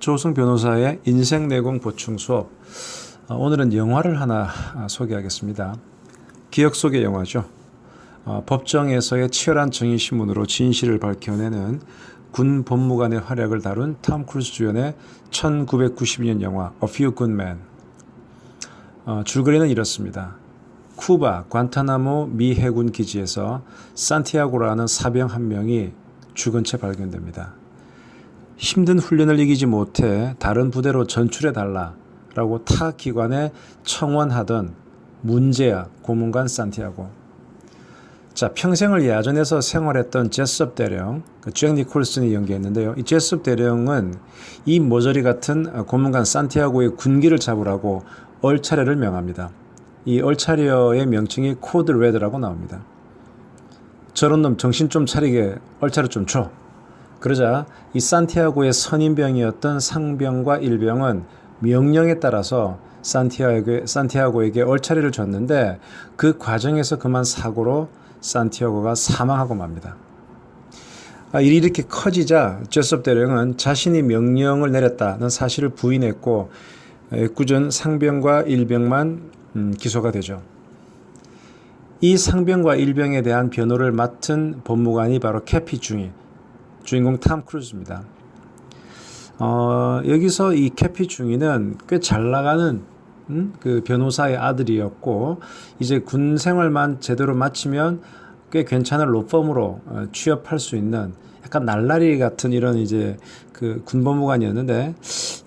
조우성 변호사의 인생 내공 보충 수업. 오늘은 영화를 하나 소개하겠습니다. 기억 속의 영화죠. 법정에서의 치열한 정의신문으로 진실을 밝혀내는 군 법무관의 활약을 다룬 톰 크루즈 주연의 1992년 영화 A Few Good Men. 줄거리는 이렇습니다. 쿠바 관타나모 미 해군 기지에서 산티아고라는 사병 한 명이 죽은 채 발견됩니다. 힘든 훈련을 이기지 못해 다른 부대로 전출해달라라고 타 기관에 청원하던 문제야 고문관 산티아고. 자, 평생을 야전에서 생활했던 제섭 대령, 잭 니콜슨이 연기했는데요. 이 제섭 대령은 이 모조리 같은 고문관 산티아고의 군기를 잡으라고 얼차려를 명합니다. 이 얼차려의 명칭이 코드 레드라고 나옵니다. 저런 놈 정신 좀 차리게 얼차려 좀 줘. 그러자 이 산티아고의 선임병이었던 상병과 일병은 명령에 따라서 산티아고에게 얼차려를 줬는데 그 과정에서 그만 사고로 산티아고가 사망하고 맙니다. 일이 이렇게 커지자 제섭 대령은 자신이 명령을 내렸다는 사실을 부인했고 애꿎은 상병과 일병만 기소가 되죠. 이 상병과 일병에 대한 변호를 맡은 법무관이 바로 캐피 중이, 주인공 톰 크루즈입니다. 여기서 이 캐피 중이는 꽤 잘 나가는 그 변호사의 아들이었고, 이제 군 생활만 제대로 마치면 꽤 괜찮은 로펌으로 취업할 수 있는 약간 날라리 같은 이런 이제 그 군법무관이었는데,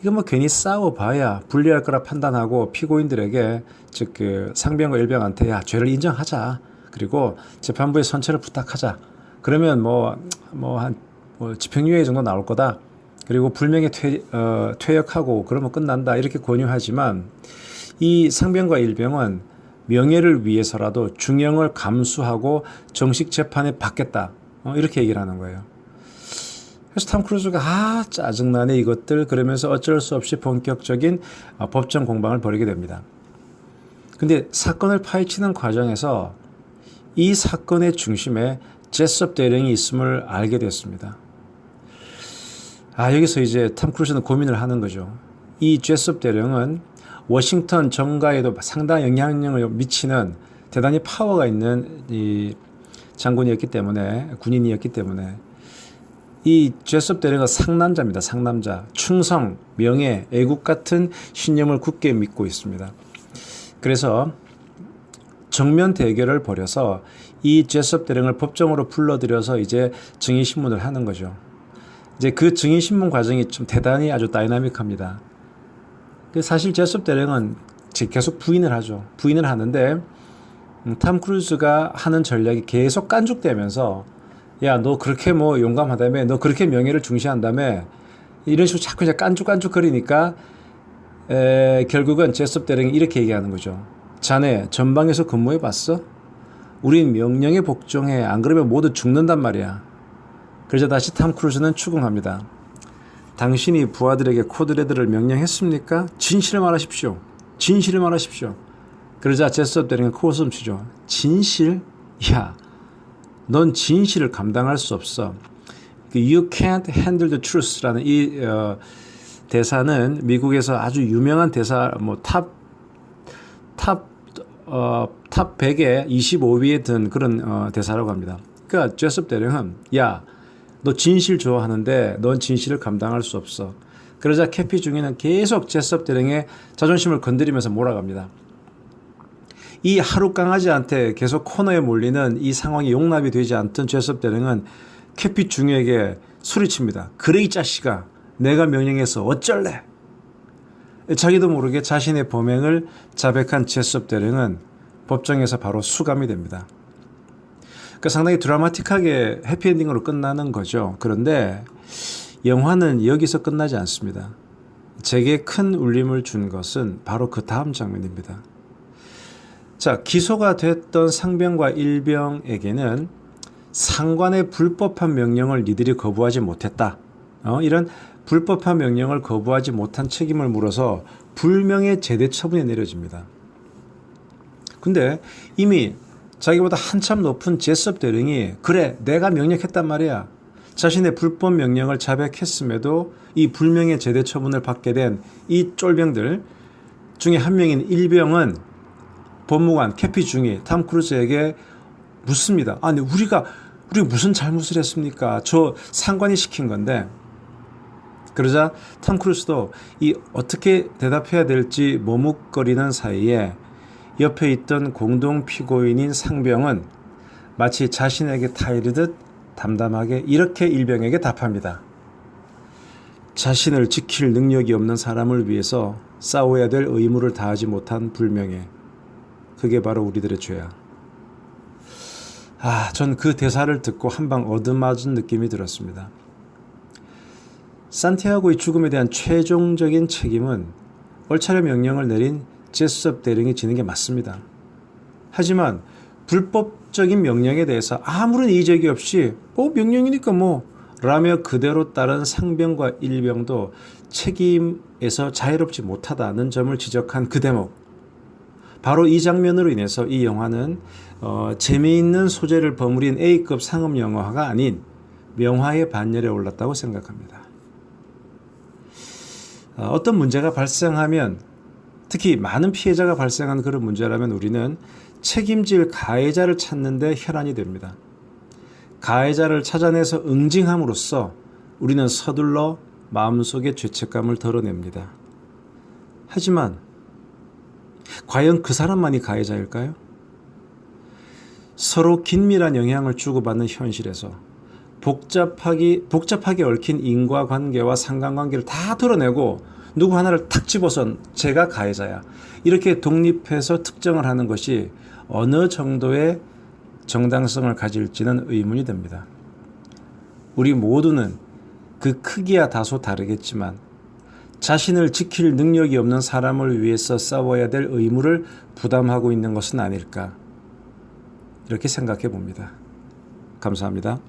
이거 뭐 괜히 싸워봐야 불리할 거라 판단하고 피고인들에게, 즉 그 상병과 일병한테 야, 죄를 인정하자. 그리고 재판부의 선처를 부탁하자. 그러면 한 집행유예 정도 나올 거다. 그리고 불명예 퇴역하고 그러면 끝난다. 이렇게 권유하지만 이 상병과 일병은 명예를 위해서라도 중형을 감수하고 정식 재판에 받겠다. 이렇게 얘기를 하는 거예요. 그래서 톰 크루즈가 짜증나네 이것들 그러면서 어쩔 수 없이 본격적인 법정 공방을 벌이게 됩니다. 근데 사건을 파헤치는 과정에서 이 사건의 중심에 제섭 대령이 있음을 알게 됐습니다. 여기서 이제 톰 크루즈는 고민을 하는 거죠. 이 제섭 대령은 워싱턴 정가에도 상당한 영향력을 미치는 대단히 파워가 있는 이 장군이었기 때문에, 군인이었기 때문에 이 제섭 대령은 상남자입니다. 상남자. 충성, 명예, 애국 같은 신념을 굳게 믿고 있습니다. 그래서 정면 대결을 벌여서 이 제섭 대령을 법정으로 불러들여서 이제 증인신문을 하는 거죠. 이제 그 증인신문 과정이 좀 대단히 아주 다이나믹합니다. 사실 제섭 대령은 계속 부인을 하죠. 부인을 하는데 톰 크루즈가 하는 전략이 계속 깐죽대면서 야, 너 그렇게 용감하다며, 너 그렇게 명예를 중시한다며, 이런 식으로 자꾸 이제 깐죽깐죽 거리니까 결국은 제섭 대령이 이렇게 얘기하는 거죠. 자네 전방에서 근무해봤어? 우린 명령에 복종해. 안 그러면 모두 죽는단 말이야. 그러자 다시 톰 크루즈는 추궁합니다. 당신이 부하들에게 코드레드를 명령했습니까? 진실을 말하십시오. 진실을 말하십시오. 그러자 제섭 대령은 코웃음 치죠. 진실? 야, 넌 진실을 감당할 수 없어. You can't handle the truth라는 이 대사는 미국에서 아주 유명한 대사, 탑 100에 25위에 든 그런 대사라고 합니다. 그러니까 제섭 대령은 야, 너 진실 좋아하는데 넌 진실을 감당할 수 없어. 그러자 캐피 중위는 계속 제섭 대령의 자존심을 건드리면서 몰아갑니다. 이 하루 강아지한테 계속 코너에 몰리는 이 상황이 용납이 되지 않던 제섭 대령은 캐피 중위에게 소리칩니다. 그래 이 자식아, 내가 명령해서 어쩔래? 자기도 모르게 자신의 범행을 자백한 제섭 대령은 법정에서 바로 수감이 됩니다. 그러니까 상당히 드라마틱하게 해피엔딩으로 끝나는 거죠. 그런데 영화는 여기서 끝나지 않습니다. 제게 큰 울림을 준 것은 바로 그 다음 장면입니다. 자, 기소가 됐던 상병과 일병에게는 상관의 불법한 명령을 니들이 거부하지 못했다. 이런 불법한 명령을 거부하지 못한 책임을 물어서 불명예 제대 처분이 내려집니다. 근데 이미 자기보다 한참 높은 제섭 대령이 그래 내가 명령했단 말이야. 자신의 불법 명령을 자백했음에도 이 불명예 제대 처분을 받게 된 이 쫄병들 중에 한 명인 일병은 법무관 캐피 중이 탐 크루즈에게 묻습니다. 아니 우리가 무슨 잘못을 했습니까? 저 상관이 시킨 건데. 그러자 탐 크루즈도 이 어떻게 대답해야 될지 머뭇거리는 사이에 옆에 있던 공동 피고인인 상병은 마치 자신에게 타이르듯 담담하게 이렇게 일병에게 답합니다. 자신을 지킬 능력이 없는 사람을 위해서 싸워야 될 의무를 다하지 못한 불명예. 그게 바로 우리들의 죄야. 전 그 대사를 듣고 한방 얻어맞은 느낌이 들었습니다. 산티아고의 죽음에 대한 최종적인 책임은 얼차려 명령을 내린 제섭 대령이 지는 게 맞습니다. 하지만 불법적인 명령에 대해서 아무런 이의제기 없이 명령이니까 라며 그대로 따른 상병과 일병도 책임에서 자유롭지 못하다는 점을 지적한 그 대목. 바로 이 장면으로 인해서 이 영화는 재미있는 소재를 버무린 A급 상업 영화가 아닌 명화의 반열에 올랐다고 생각합니다. 어떤 문제가 발생하면, 특히 많은 피해자가 발생한 그런 문제라면 우리는 책임질 가해자를 찾는 데 혈안이 됩니다. 가해자를 찾아내서 응징함으로써 우리는 서둘러 마음속의 죄책감을 덜어냅니다. 하지만 과연 그 사람만이 가해자일까요? 서로 긴밀한 영향을 주고받는 현실에서 복잡하게 얽힌 인과관계와 상관관계를 다 드러내고 누구 하나를 탁 집어서 제가 가해자야, 이렇게 독립해서 특정을 하는 것이 어느 정도의 정당성을 가질지는 의문이 듭니다. 우리 모두는 그 크기야 다소 다르겠지만 자신을 지킬 능력이 없는 사람을 위해서 싸워야 될 의무를 부담하고 있는 것은 아닐까, 이렇게 생각해 봅니다. 감사합니다.